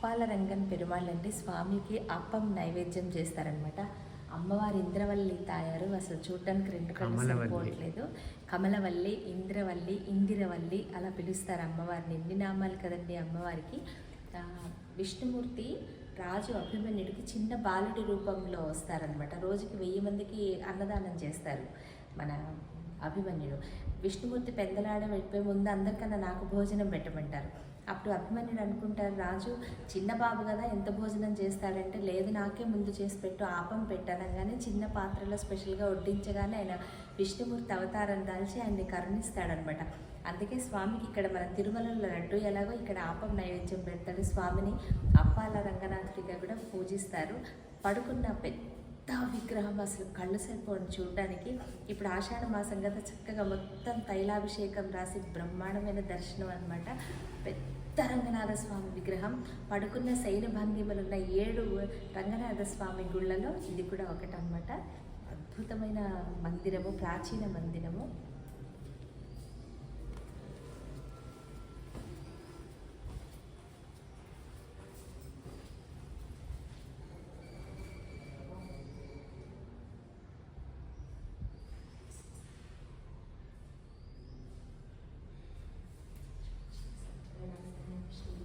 అప్పాల రంగన్ పెరుమాళ్ అంటే స్వామికి అప్పం నైవేద్యం చేస్తారనమాట. అమ్మవారి ఇంద్రవల్లి తాయారు, అసలు చూడటానికి రెండు కళ్ళు సరిపోవట్లేదు. కమలవల్లి, ఇంద్రవల్లి, ఇందిరవల్లి అలా పిలుస్తారు అమ్మవారిని. ఎన్ని నామాలు కదండి అమ్మవారికి. విష్ణుమూర్తి రాజు అభిమన్యుడికి చిన్న బాలుడి రూపంలో వస్తారనమాట. రోజుకి 1000 మందికి అన్నదానం చేస్తారు మన అభిమన్యుడు. విష్ణుమూర్తి పెందలాడ వెళ్ళిపోయే ముందు అందరికన్నా నాకు భోజనం పెట్టమంటారు. అప్పుడు అభిమన్యుడు అనుకుంటారు, రాజు చిన్న బాబు కదా ఎంత భోజనం చేస్తాడంటే, లేదు నాకే ముందు చేసి పెట్టు, ఆపం పెట్టనగానే చిన్న పాత్రలో స్పెషల్గా వడ్డించగానే ఆయన విష్ణుమూర్తి అవతారం దాల్చి ఆయన్ని కరుణిస్తాడనమాట. అందుకే స్వామికి ఇక్కడ మన తిరుమలలో లడ్డు ఎలాగో ఇక్కడ ఆపం నైవేద్యం పెడతాడు. స్వామిని అప్పాల రంగనాథుడిగా కూడా పూజిస్తారు. పడుకున్న పెద్ద విగ్రహం అసలు కళ్ళు సరిపోండి చూడడానికి. ఇప్పుడు ఆషాఢ మాసం కదా, చక్కగా మొత్తం తైలాభిషేకం రాసి బ్రహ్మాండమైన దర్శనం అనమాట. పెద్ద రంగనాథ స్వామి విగ్రహం. పడుకున్న శయన భంగిమలున్న 7 రంగనాథ స్వామి గుళ్ళలో ఇది కూడా ఒకటనమాట. అద్భుతమైన మందిరము, ప్రాచీన మందిరము.